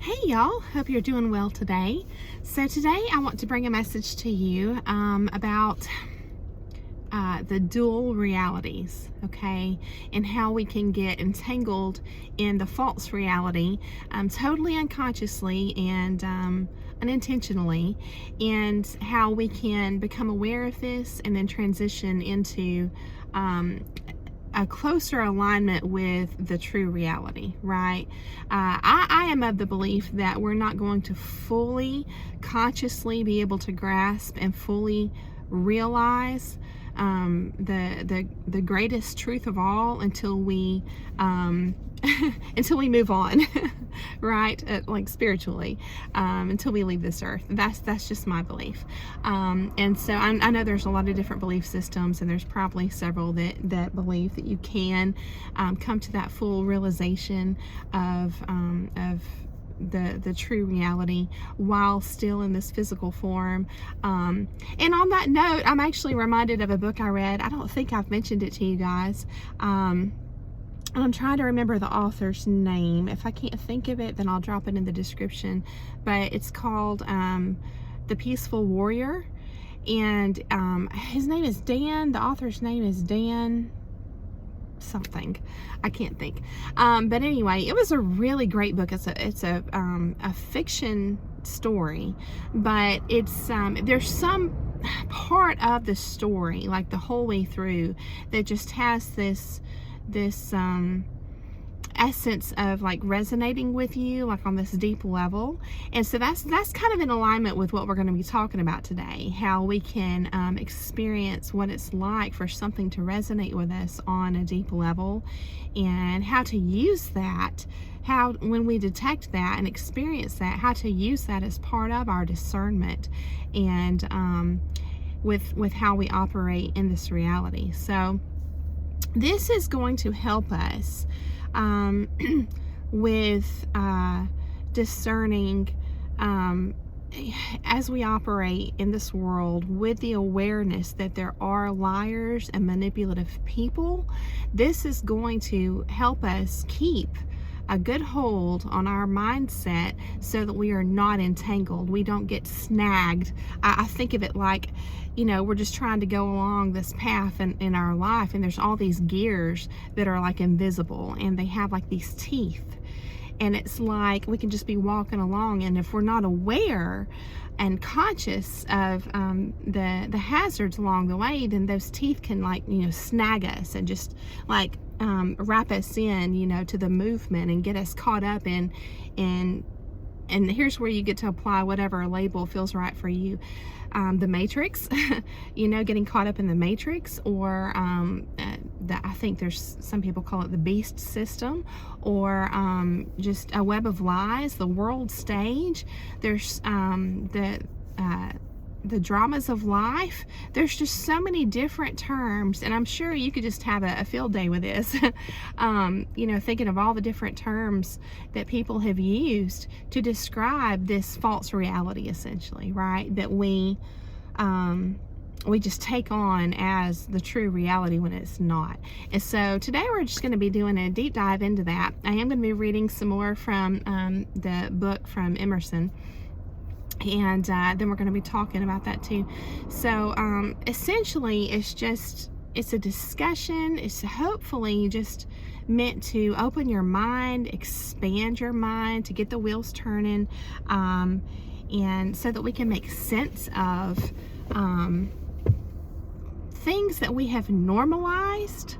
Hey y'all, hope you're doing well today. So today I want to bring a message to you about the dual realities, okay, and how we can get entangled in the false reality totally unconsciously and unintentionally, and how we can become aware of this and then transition into a closer alignment with the true reality, right? I am of the belief that we're not going to fully consciously be able to grasp and fully realize the greatest truth of all until we until we move on, right? Like spiritually, until we leave this earth. That's just my belief. And so I know there's a lot of different belief systems, and there's probably several that believe that you can come to that full realization of the true reality while still in this physical form. And on that note, I'm actually reminded of a book I read. I don't think I've mentioned it to you guys. And I'm trying to remember the author's name. If I can't think of it, then I'll drop it in the description. But it's called The Peaceful Warrior. And his name is Dan. The author's name is Dan something. I can't think. But anyway, it was a really great book. It's a fiction story, but it's there's some part of the story, like the whole way through, that just has this essence of like resonating with you, like on this deep level. And so that's kind of in alignment with what we're going to be talking about today, how we can experience what it's like for something to resonate with us on a deep level, and how to use that, how when we detect that and experience that, how to use that as part of our discernment and with how we operate in this reality. So this is going to help us with discerning as we operate in this world, with the awareness that there are liars and manipulative people. This is going to help us keep a good hold on our mindset so that we are not entangled. We don't get snagged. I think of it like, we're just trying to go along this path in our life, and there's all these gears that are like invisible, and they have like these teeth. And it's like we can just be walking along, and if we're not aware and conscious of the hazards along the way, then those teeth can snag us and just like wrap us in, to the movement and get us caught up in. And here's where you get to apply whatever label feels right for you. The Matrix, getting caught up in the Matrix, or I think there's some people call it the beast system, or just a web of lies, the world stage. There's the dramas of life. There's just so many different terms, and I'm sure you could just have a field day with this, thinking of all the different terms that people have used to describe this false reality, essentially, right? That we just take on as the true reality when it's not. And so today we're just going to be doing a deep dive into that. I am going to be reading some more from the book from Emerson. And then we're going to be talking about that too. So essentially it's a discussion. It's hopefully just meant to open your mind, expand your mind, to get the wheels turning, and so that we can make sense of things that we have normalized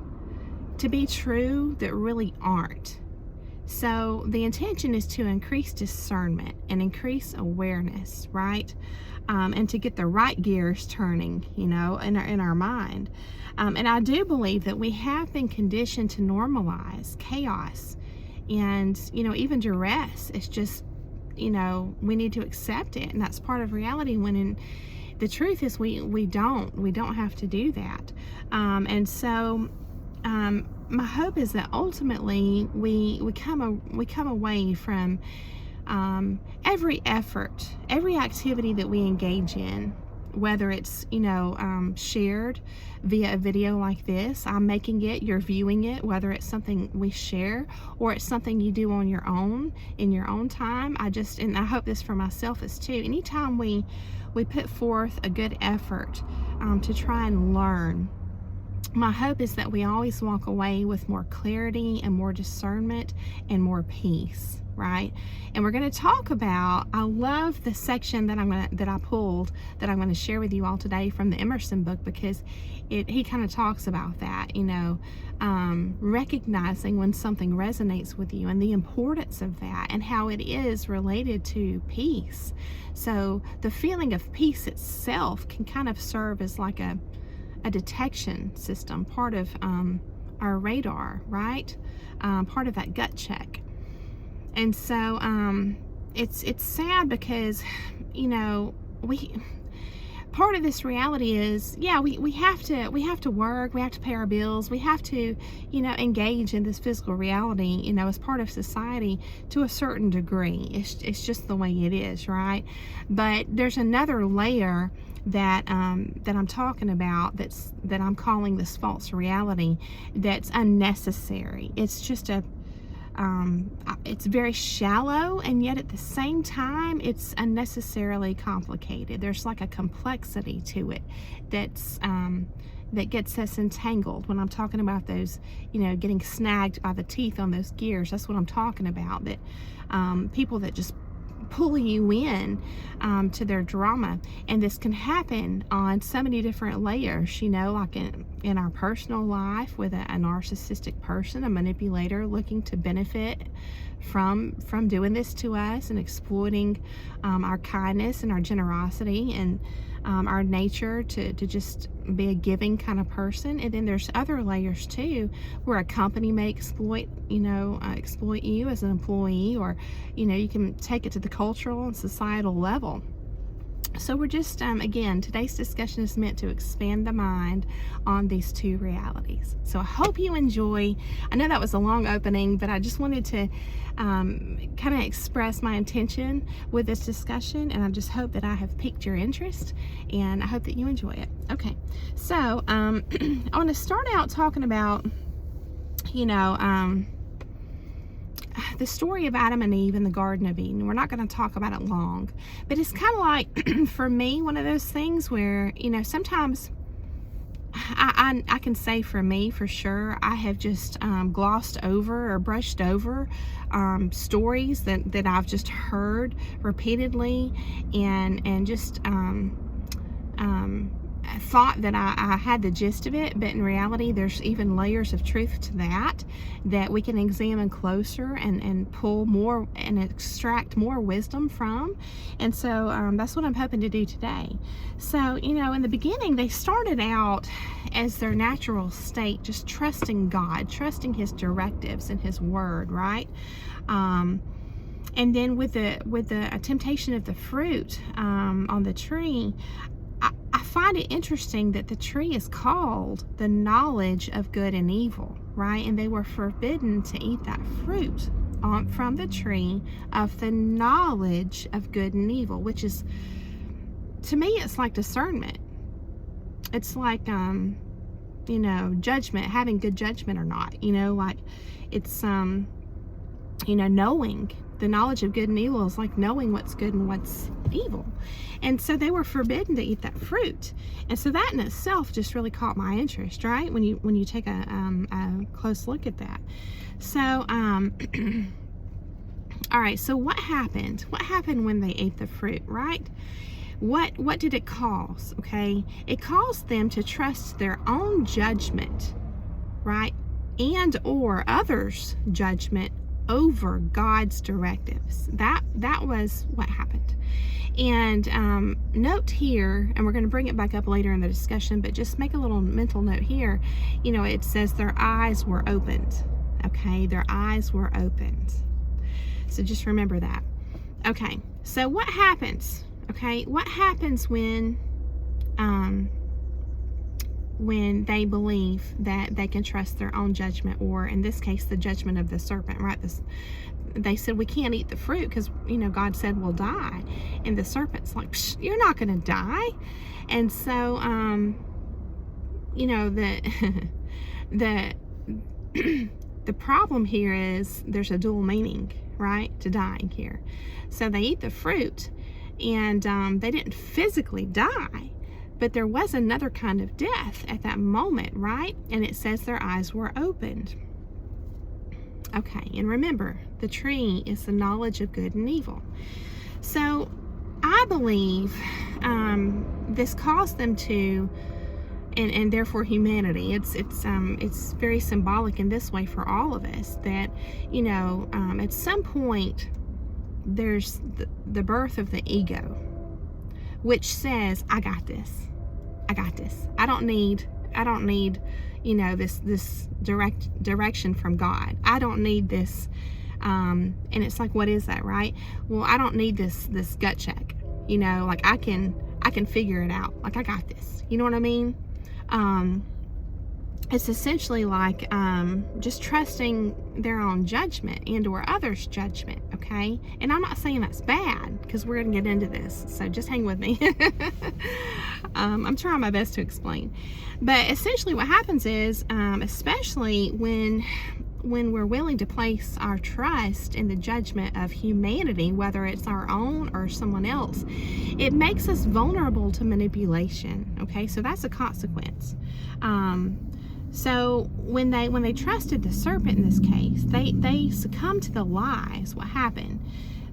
to be true that really aren't. So the intention is to increase discernment and increase awareness, right? And to get the right gears turning, in our mind. And I do believe that we have been conditioned to normalize chaos and, even duress. It's just, we need to accept it, and that's part of reality. The truth is we don't have to do that. And so my hope is that ultimately we come away from every effort, every activity that we engage in, whether it's, shared via a video like this, I'm making it, you're viewing it, whether it's something we share or it's something you do on your own, in your own time. And I hope this for myself is too. Anytime we put forth a good effort to try and learn, my hope is that we always walk away with more clarity and more discernment and more peace, right? And we're going to talk about, I love the section that I pulled that I'm going to share with you all today from the Emerson book, because he kind of talks about that, recognizing when something resonates with you and the importance of that and how it is related to peace. So the feeling of peace itself can kind of serve as like a detection system, part of our radar, right? Part of that gut check. And so it's sad because, part of this reality is, we have to work, we have to pay our bills, we have to, engage in this physical reality, as part of society to a certain degree. It's just the way it is, right? But there's another layer that I'm talking about that I'm calling this false reality that's unnecessary. It's just it's very shallow, and yet at the same time it's unnecessarily complicated. There's like a complexity to it that gets us entangled. When I'm talking about those, getting snagged by the teeth on those gears, that's what I'm talking about. That people that just pull you in to their drama. And this can happen on so many different layers, like in our personal life with a narcissistic person, a manipulator looking to benefit from doing this to us and exploiting our kindness and our generosity and our nature to just be a giving kind of person. And then there's other layers too, where a company may exploit you as an employee, or you can take it to the cultural and societal level. So we're just again, today's discussion is meant to expand the mind on these two realities. So I hope you enjoy. I know that was a long opening, but I just wanted to kind of express my intention with this discussion, and I just hope that I have piqued your interest, and I hope that you enjoy it. Okay, so I want to start out talking about the story of Adam and Eve in the Garden of Eden. We're not going to talk about it long, but it's kind of like, for me, one of those things where, sometimes I can say for me, for sure, I have just glossed over or brushed over stories that I've just heard repeatedly, and just I thought that I had the gist of it, but in reality there's even layers of truth to that we can examine closer and pull more and extract more wisdom from. And so that's what I'm hoping to do today. So in the beginning, they started out as their natural state, just trusting God, trusting his directives and his word, right? And then with the temptation of the fruit on the tree, I find it interesting that the tree is called the knowledge of good and evil, right? And they were forbidden to eat that fruit from the tree of the knowledge of good and evil, which is, to me, it's like discernment. It's like, judgment, having good judgment or not, like it's, knowing. The knowledge of good and evil is like knowing what's good and what's evil. And so they were forbidden to eat that fruit. And so that in itself just really caught my interest, right? When you take a close look at that. So, all right, so what happened? What happened when they ate the fruit, right? What did it cause? Okay, it caused them to trust their own judgment, right? And or others' judgment over God's directives. That was what happened. And note here, and we're going to bring it back up later in the discussion, but just make a little mental note here. It says their eyes were opened. Okay, their eyes were opened. So just remember that. Okay, so what happens? Okay, what happens when when they believe that they can trust their own judgment, or in this case, the judgment of the serpent, right? They said, we can't eat the fruit because, God said we'll die. And the serpent's like, you're not going to die. And so, the the problem here is there's a dual meaning, right, to dying here. So they eat the fruit, and they didn't physically die, but there was another kind of death at that moment, right? And it says their eyes were opened. Okay, and remember, the tree is the knowledge of good and evil. So I believe this caused them to, and therefore humanity. It's very symbolic in this way for all of us, that at some point there's the birth of the ego, which says, I got this. I don't need this direction from God. I don't need this. And it's like, what is that, right? Well, I don't need this gut check. Like I can figure it out. Like I got this. You know what I mean? It's essentially like just trusting their own judgment and or others' judgment, okay? And I'm not saying that's bad, because we're going to get into this, so just hang with me. I'm trying my best to explain. But essentially what happens is, especially when we're willing to place our trust in the judgment of humanity, whether it's our own or someone else, it makes us vulnerable to manipulation, okay? So that's a consequence. So when they trusted the serpent in this case, they succumbed to the lies. What happened?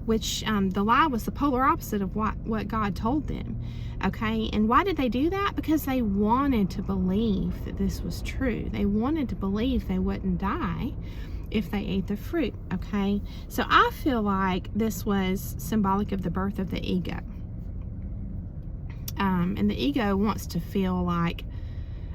Which the lie was the polar opposite of what God told them. Okay, and why did they do that? Because they wanted to believe that this was true. They wanted to believe they wouldn't die if they ate the fruit. Okay, so I feel like this was symbolic of the birth of the ego. And the ego wants to feel like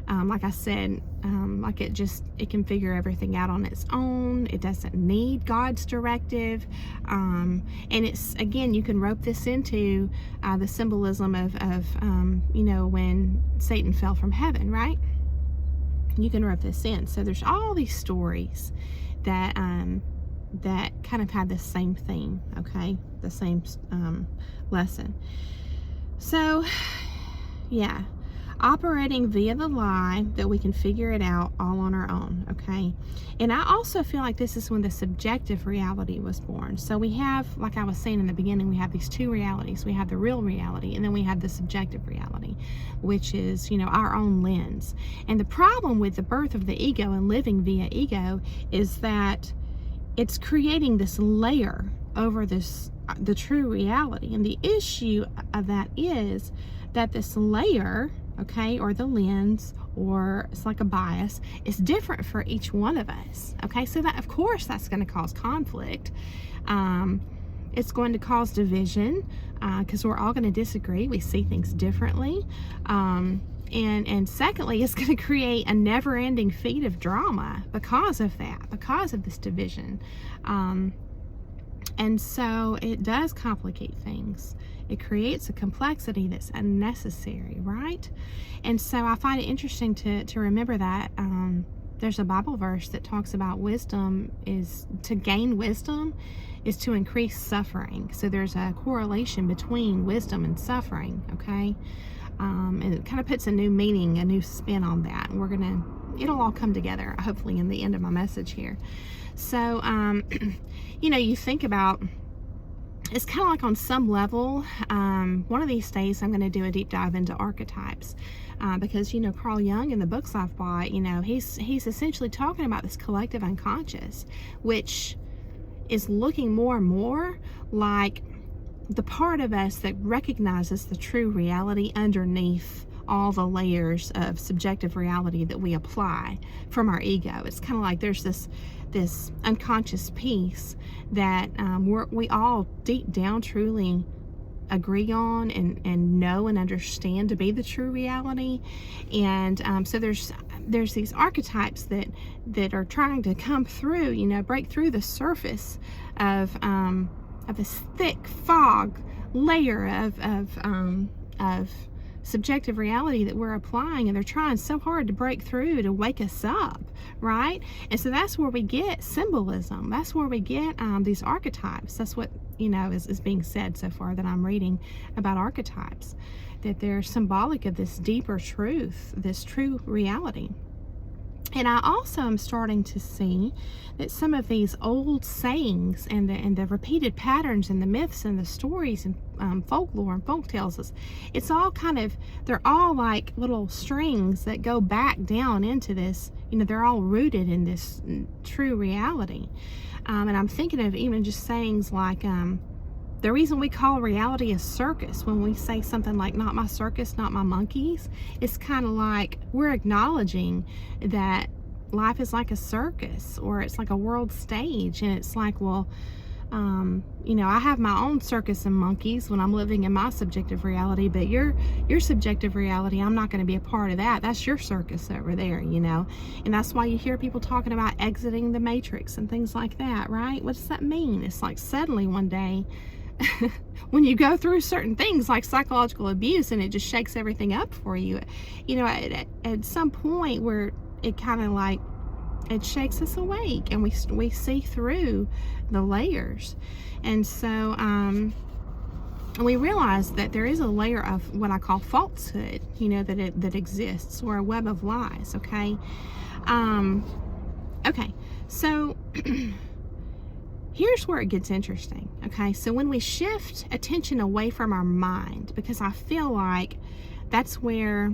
I said, like it can figure everything out on its own. It doesn't need God's directive. And it's, again, you can rope this into the symbolism of when Satan fell from heaven, right? You can rope this in. So there's all these stories that kind of have the same theme, okay? The same lesson. So, yeah. Operating via the lie that we can figure it out all on our own, okay? And I also feel like this is when the subjective reality was born. So we have, like I was saying in the beginning, we have these two realities. We have the real reality, and then we have the subjective reality, which is, our own lens. And the problem with the birth of the ego and living via ego is that it's creating this layer over the true reality. And the issue of that is that this layer, okay, or the lens, or it's like a bias, is different for each one of us, okay? So that, of course, that's going to cause conflict. It's going to cause division, because we're all going to disagree. We see things differently. And secondly, it's going to create a never-ending feed of drama because of that, because of this division. And so it does complicate things. It creates a complexity that's unnecessary, right? And so I find it interesting to remember that there's a Bible verse that talks about wisdom is to gain wisdom is to increase suffering. So there's a correlation between wisdom and suffering, okay? And it kind of puts a new meaning, a new spin on that. And it'll all come together, hopefully, in the end of my message here. So, you think about, it's kind of like on some level, one of these days I'm going to do a deep dive into archetypes, because, Carl Jung in the books I've bought, he's essentially talking about this collective unconscious, which is looking more and more like the part of us that recognizes the true reality underneath all the layers of subjective reality that we apply from our ego. It's kind of like there's this unconscious piece that we all deep down truly agree on and know and understand to be the true reality. And so there's these archetypes that are trying to come through, break through the surface of this thick fog layer of subjective reality that we're applying, and they're trying so hard to break through to wake us up, right? And so that's where we get symbolism. That's where we get these archetypes. That's what, is being said so far that I'm reading about archetypes, that they're symbolic of this deeper truth, this true reality. And I also am starting to see that some of these old sayings and the repeated patterns and the myths and the stories and folklore and folk tales, it's all they're all like little strings that go back down into this, they're all rooted in this true reality. And I'm thinking of even just sayings like, the reason we call reality a circus, when we say something like, not my circus, not my monkeys, it's kind of like we're acknowledging that life is like a circus, or it's like a world stage. And it's like, well, I have my own circus and monkeys when I'm living in my subjective reality, but your subjective reality, I'm not going to be a part of that. That's your circus over there, and that's why you hear people talking about exiting the matrix and things like that, right? What does that mean? It's like suddenly one day, when you go through certain things like psychological abuse, and it just shakes everything up for you, at some point where it kind of like, it shakes us awake, and we see through the layers. And so we realize that there is a layer of what I call falsehood, that exists, or a web of lies. Okay. So here's where it gets interesting. Okay, so when we shift attention away from our mind, because I feel like that's where,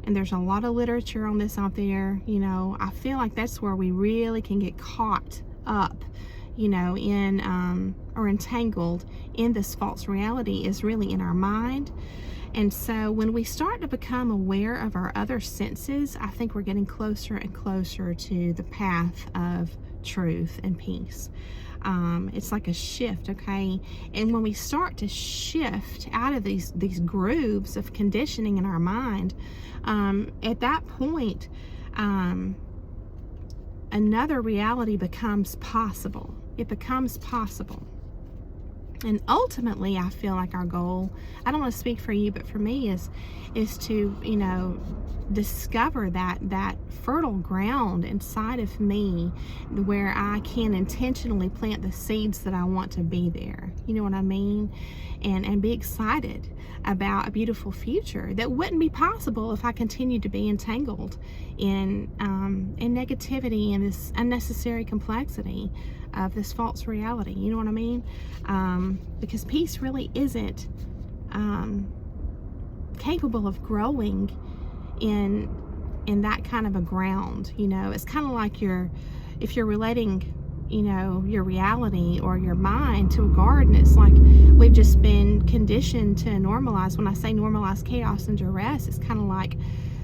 and there's a lot of literature on this out there, I feel like that's where we really can get caught up, in or entangled in this false reality, is really in our mind. And so when we start to become aware of our other senses, I think we're getting closer and closer to the path of truth and peace. It's like a shift, okay? And when we start to shift out of these grooves of conditioning in our mind, at that point, another reality becomes possible. It becomes possible. And ultimately, I feel like our goal, I don't want to speak for you, but for me is to, discover that fertile ground inside of me where I can intentionally plant the seeds that I want to be there. You know what I mean? And be excited about a beautiful future that wouldn't be possible if I continued to be entangled in negativity and this unnecessary complexity of this false reality. You know what I mean? Because peace really isn't capable of growing in that kind of a ground. It's kind of like if you're relating your reality or your mind to a garden. It's like we've just been conditioned to normalize. When I say normalize chaos and duress, it's kind of like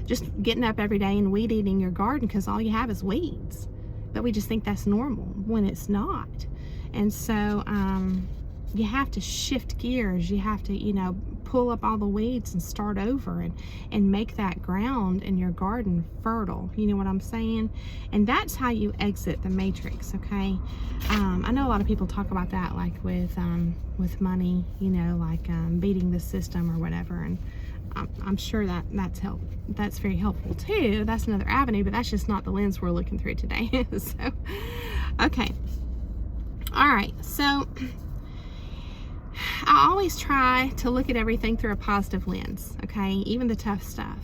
just getting up every day and weed eating your garden because all you have is weeds. But we just think that's normal when it's not. And so you have to shift gears. You have to, pull up all the weeds and start over and make that ground in your garden fertile. You know what I'm saying? And that's how you exit the matrix, okay? I know a lot of people talk about that, like with money, beating the system or whatever. And I'm sure that's very helpful too. That's another avenue, but that's just not the lens we're looking through today. So, okay. All right. So I always try to look at everything through a positive lens, okay? Even the tough stuff.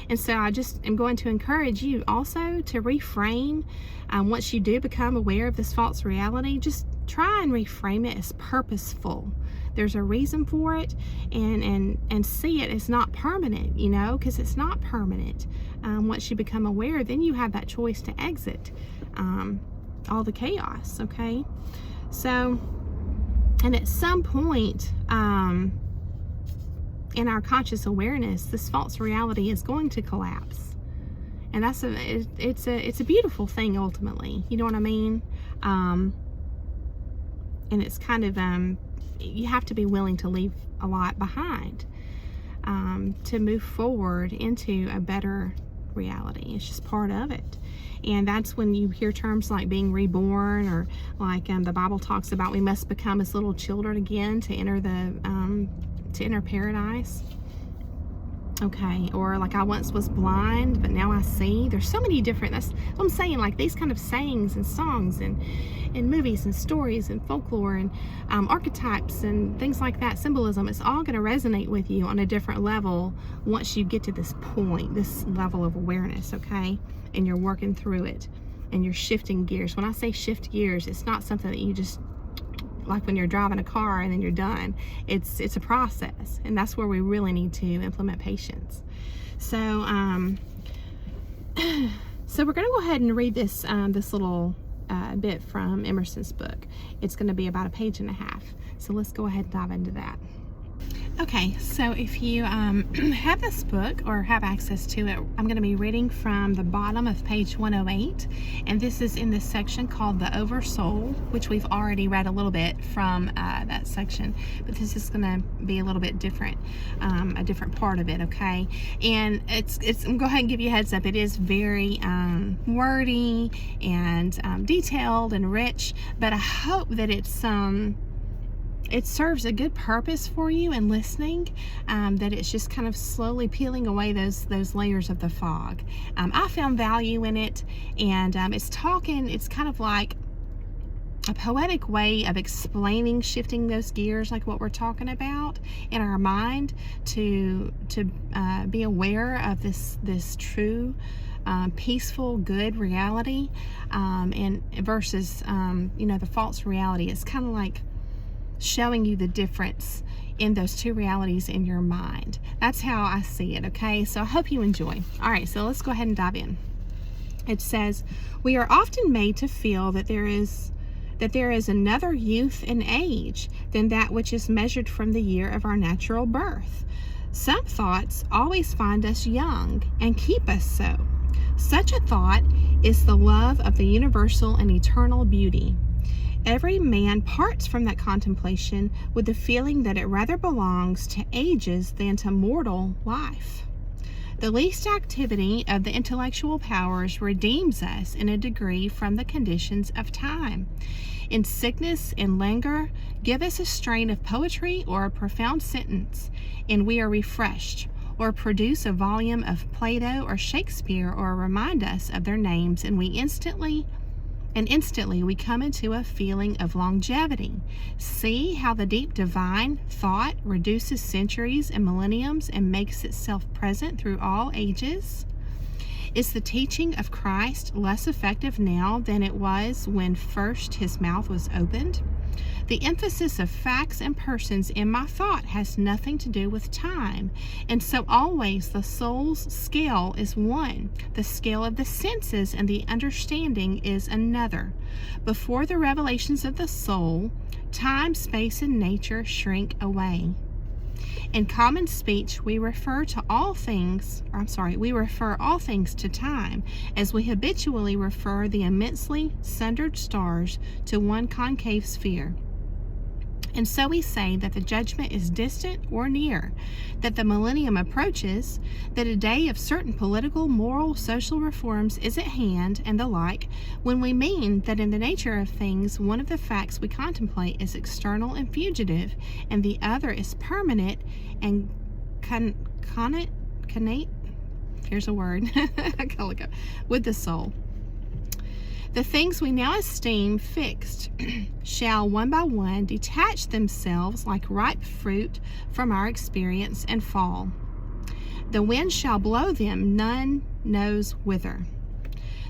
And so I just am going to encourage you also to reframe. Once you do become aware of this false reality, just try and reframe it as purposeful. There's a reason for it, and see it as not permanent, because it's not permanent. Once you become aware, then you have that choice to exit all the chaos, okay? So, and at some point in our conscious awareness, this false reality is going to collapse, and it's a beautiful thing ultimately. You know what I mean? And it's kind of you have to be willing to leave a lot behind to move forward into a better reality. It's just part of it. And that's when you hear terms like being reborn, or like the Bible talks about we must become as little children again to enter paradise. Okay, or like I once was blind, but now I see. There's so many different, that's what I'm saying, like these kind of sayings and songs and movies and stories and folklore and archetypes and things like that, symbolism, it's all going to resonate with you on a different level once you get to this point, this level of awareness, okay? And you're working through it and you're shifting gears. When I say shift gears, it's not something that you just, like when you're driving a car and then you're done. It's a process, and that's where we really need to implement patience. So so we're going to go ahead and read this this little bit from Emerson's book. It's going to be about a page and a half. So let's go ahead and dive into that. Okay, so if you have this book or have access to it, I'm going to be reading from the bottom of page 108, and this is in this section called the Oversoul, which we've already read a little bit from that section, but this is going to be a little bit different, a different part of it, okay? And it's I'm going to go ahead and give you a heads up, it is very wordy and detailed and rich, but I hope that it serves a good purpose for you in listening, that it's just kind of slowly peeling away those layers of the fog. I found value in it, and it's kind of like a poetic way of explaining shifting those gears, like what we're talking about in our mind, to be aware of this true peaceful, good reality, and versus the false reality. It's kind of like showing you the difference in those two realities in your mind. That's how I see it, okay? So I hope you enjoy. All right, so let's go ahead and dive in. It says, we are often made to feel that there is another youth and age than that which is measured from the year of our natural birth. Some thoughts always find us young and keep us so. Such a thought is the love of the universal and eternal beauty. Every man parts from that contemplation with the feeling that it rather belongs to ages than to mortal life. The least activity of the intellectual powers redeems us in a degree from the conditions of time. In sickness and languor, give us a strain of poetry or a profound sentence, and we are refreshed, or produce a volume of Plato or Shakespeare, or remind us of their names, and instantly we come into a feeling of longevity. See how the deep divine thought reduces centuries and millenniums and makes itself present through all ages. Is the teaching of Christ less effective now than it was when first his mouth was opened? The emphasis of facts and persons in my thought has nothing to do with time, and so always the soul's scale is one. The scale of the senses and the understanding is another. Before the revelations of the soul, time, space, and nature shrink away. In common speech, we refer all things to time, as we habitually refer the immensely sundered stars to one concave sphere. And so we say that the judgment is distant or near, that the millennium approaches, that a day of certain political, moral, social reforms is at hand, and the like, when we mean that in the nature of things, one of the facts we contemplate is external and fugitive, and the other is permanent and connate. Here's a word. I gotta look up. With the soul. The things we now esteem fixed shall one by one detach themselves like ripe fruit from our experience and fall. The wind shall blow them, none knows whither.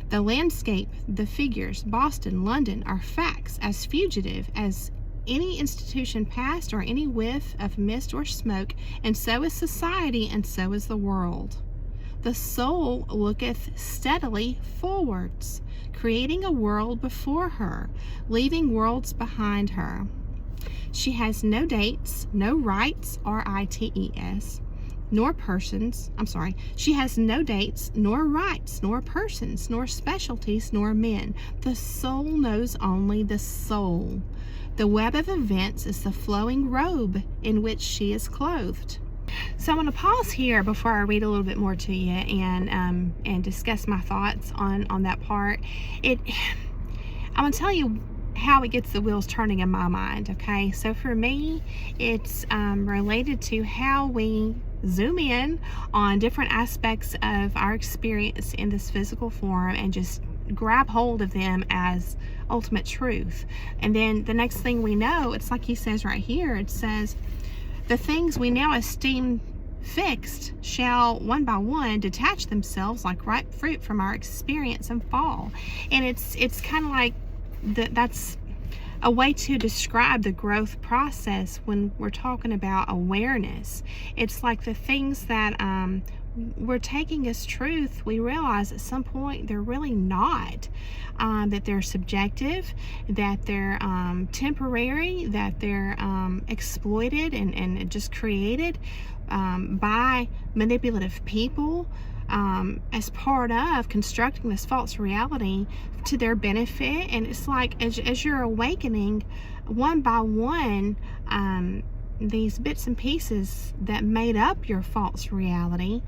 The landscape, the figures, Boston, London, are facts as fugitive as any institution past or any whiff of mist or smoke, and so is society, and so is the world. The soul looketh steadily forwards, creating a world before her, leaving worlds behind her. She has no dates, no rights, R-I-T-E-S, nor persons. She has no dates, nor rights, nor persons, nor specialties, nor men. The soul knows only the soul. The web of events is the flowing robe in which she is clothed. So I'm going to pause here before I read a little bit more to you and discuss my thoughts on that part. I'm going to tell you how it gets the wheels turning in my mind, okay? So for me, it's related to how we zoom in on different aspects of our experience in this physical form and just grab hold of them as ultimate truth. And then the next thing we know, it's like he says right here, it says, the things we now esteem fixed shall one by one detach themselves like ripe fruit from our experience and fall. And it's kind of like that's a way to describe the growth process when we're talking about awareness. It's like the things that we're taking as truth, we realize at some point they're really not. That they're subjective, that they're temporary, that they're exploited and just created by manipulative people as part of constructing this false reality to their benefit. And it's like as you're awakening one by one, these bits and pieces that made up your false reality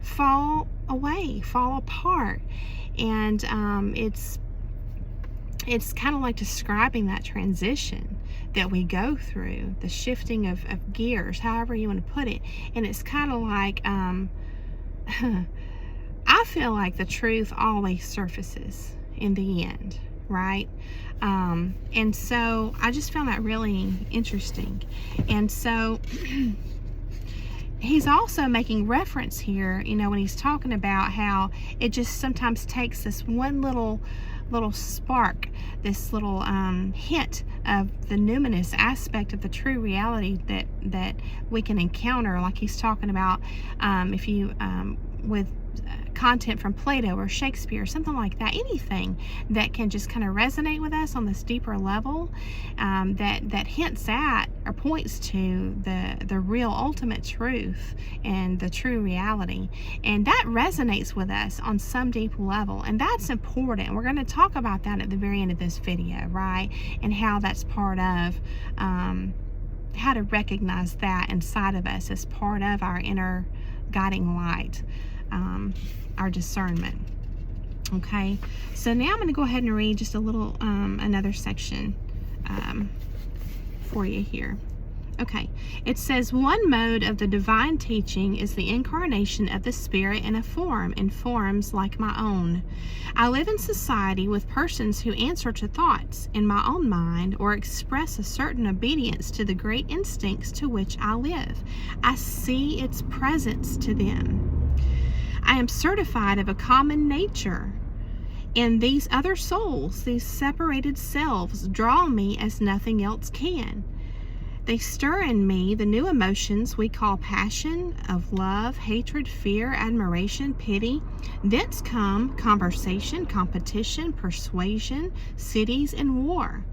fall away, fall apart. And it's kind of like describing that transition that we go through, the shifting of gears, however you want to put it. And it's kind of like I feel like the truth always surfaces in the end, right? And so I just found that really interesting. And so he's also making reference here, when he's talking about how it just sometimes takes this one little spark, this little hint of the numinous aspect of the true reality that we can encounter, like he's talking about if you with content from Plato or Shakespeare, something like that, anything that can just kind of resonate with us on this deeper level, that hints at or points to the real ultimate truth and the true reality, and that resonates with us on some deep level, and that's important. We're going to talk about that at the very end of this video, right? And how that's part of how to recognize that inside of us as part of our inner guiding light, our discernment. Okay, so now I'm going to go ahead and read just a little another section for you here. Okay, it says, one mode of the divine teaching is the incarnation of the Spirit in forms like my own. I live in society with persons who answer to thoughts in my own mind or express a certain obedience to the great instincts to which I live. I see its presence to them. I am certified of a common nature. And these other souls, these separated selves, draw me as nothing else can. They stir in me the new emotions we call passion, of love, hatred, fear, admiration, pity. Thence come conversation, competition, persuasion, cities, and war.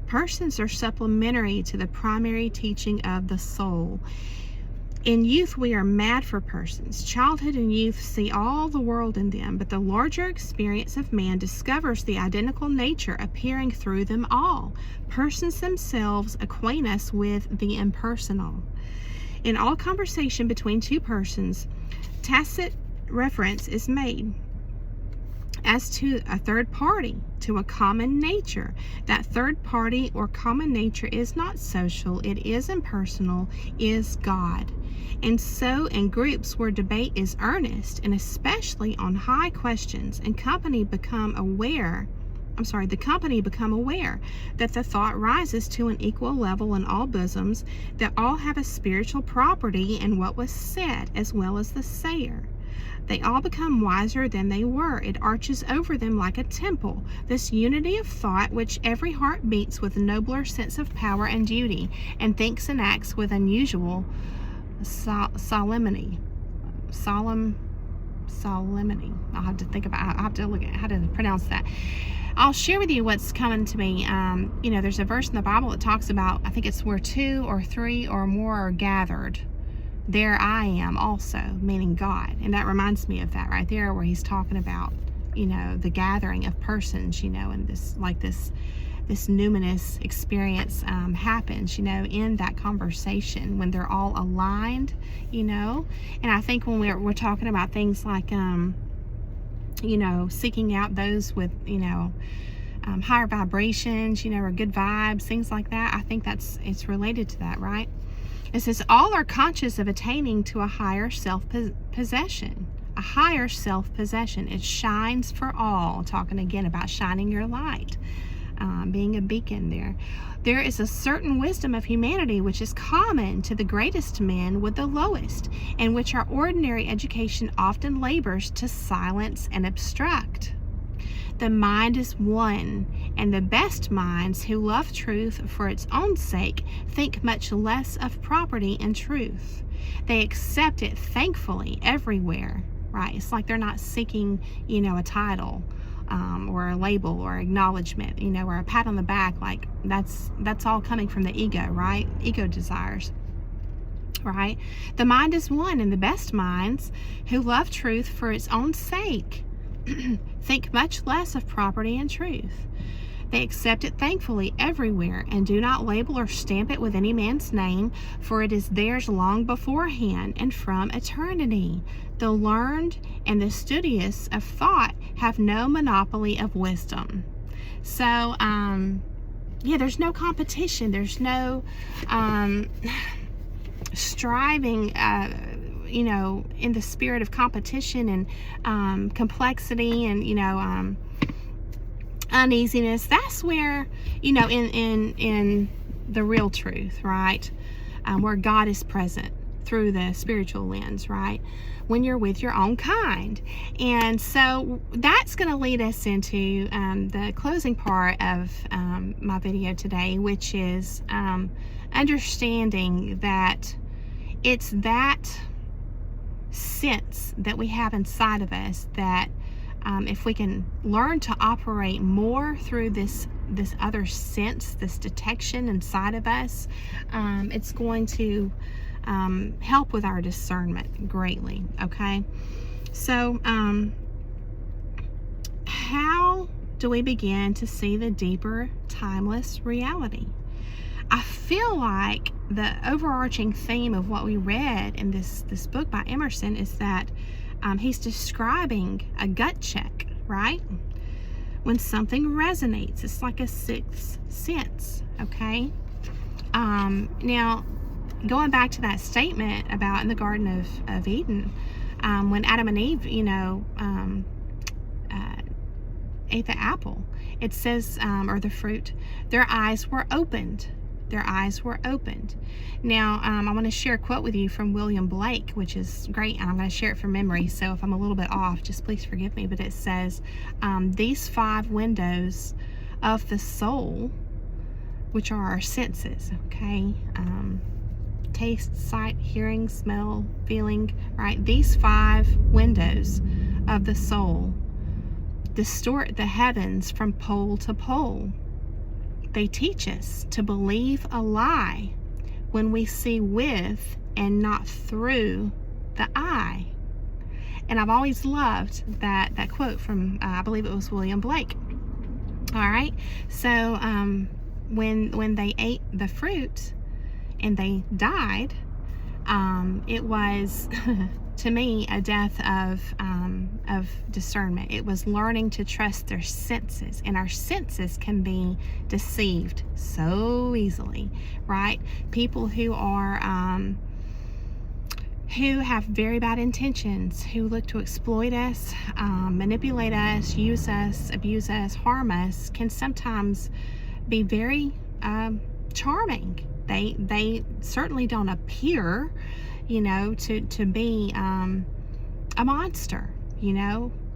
Persons are supplementary to the primary teaching of the soul. In youth, we are mad for persons. Childhood and youth see all the world in them, but the larger experience of man discovers the identical nature appearing through them all. Persons themselves acquaint us with the impersonal. In all conversation between two persons, tacit reference is made as to a third party, to a common nature. That third party or common nature is not social, it is impersonal, is God. And so in groups where debate is earnest, and especially on high questions, and the company become aware that the thought rises to an equal level in all bosoms, that all have a spiritual property in what was said as well as the sayer. They all become wiser than they were. It arches over them like a temple, this unity of thought which every heart beats with a nobler sense of power and duty, and thinks and acts with unusual solemnity. I'll have to look at how to pronounce that. I'll share with you what's coming to me. There's a verse in the Bible that talks about, I think it's where 2 or 3 or more are gathered, there I am also, meaning God. And that reminds me of that right there, where he's talking about, the gathering of persons, and this numinous experience happens, in that conversation when they're all aligned, And I think when we're talking about things like, seeking out those with, higher vibrations, or good vibes, things like that, I think it's related to that, right? It says, all are conscious of attaining to a higher self-possession. A higher self-possession. It shines for all. Talking again about shining your light, being a beacon there. There is a certain wisdom of humanity which is common to the greatest men with the lowest, and which our ordinary education often labors to silence and obstruct. The mind is one, and the best minds who love truth for its own sake think much less of property and truth. They accept it thankfully everywhere, right? It's like they're not seeking, a title or a label or acknowledgement, or a pat on the back. Like that's all coming from the ego, right? Ego desires. Right? The mind is one, and the best minds who love truth for its own sake think much less of property and truth. They accept it thankfully everywhere, and do not label or stamp it with any man's name, for it is theirs long beforehand and from eternity. The learned and the studious of thought have no monopoly of wisdom. So, there's no competition. There's no striving, in the spirit of competition and complexity and, uneasiness. That's where, in the real truth, right? Where God is present through the spiritual lens, right? When you're with your own kind. And so that's going to lead us into the closing part of my video today, which is understanding that it's that sense that we have inside of us that if we can learn to operate more through this other sense, this detection inside of us, it's going to help with our discernment greatly. Okay, so how do we begin to see the deeper, timeless reality? I feel like the overarching theme of what we read in this book by Emerson is that he's describing a gut check, right? When something resonates, it's like a sixth sense, okay? Now, going back to that statement about in the Garden of Eden, when Adam and Eve, ate the apple, it says, or the fruit, their eyes were opened. Their eyes were opened. Now, I want to share a quote with you from William Blake, which is great, and I'm going to share it from memory, so if I'm a little bit off, just please forgive me, but it says, these 5 windows of the soul, which are our senses, okay? Taste, sight, hearing, smell, feeling, right? These 5 windows of the soul distort the heavens from pole to pole. They teach us to believe a lie when we see with and not through the eye. And I've always loved that quote from, I believe it was William Blake. All right. So when they ate the fruit and they died, it was to me a death of discernment. It was learning to trust their senses, and our senses can be deceived so easily, right? People who are who have very bad intentions, who look to exploit us, manipulate us, use us, abuse us, harm us, can sometimes be very charming. They certainly don't appear, to be a monster,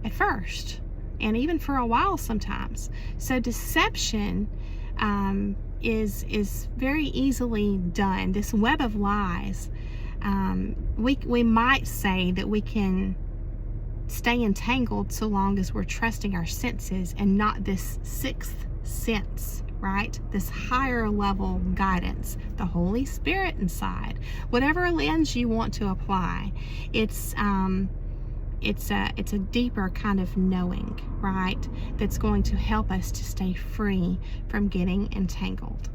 at first, and even for a while sometimes. So deception is very easily done. This web of lies, we might say that we can stay entangled so long as we're trusting our senses and not this sixth sense, right? This higher level guidance, the Holy Spirit inside, whatever lens you want to apply. It's a deeper kind of knowing, right? That's going to help us to stay free from getting entangled.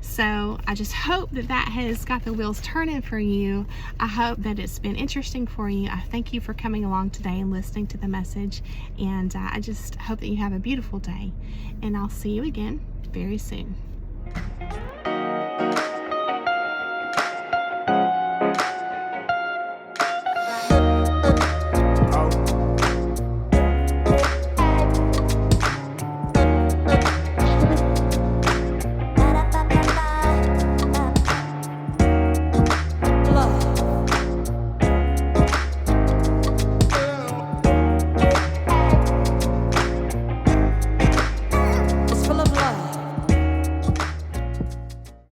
So I just hope that has got the wheels turning for you. I hope that it's been interesting for you. I thank you for coming along today and listening to the message. And I just hope that you have a beautiful day. And I'll see you again very soon.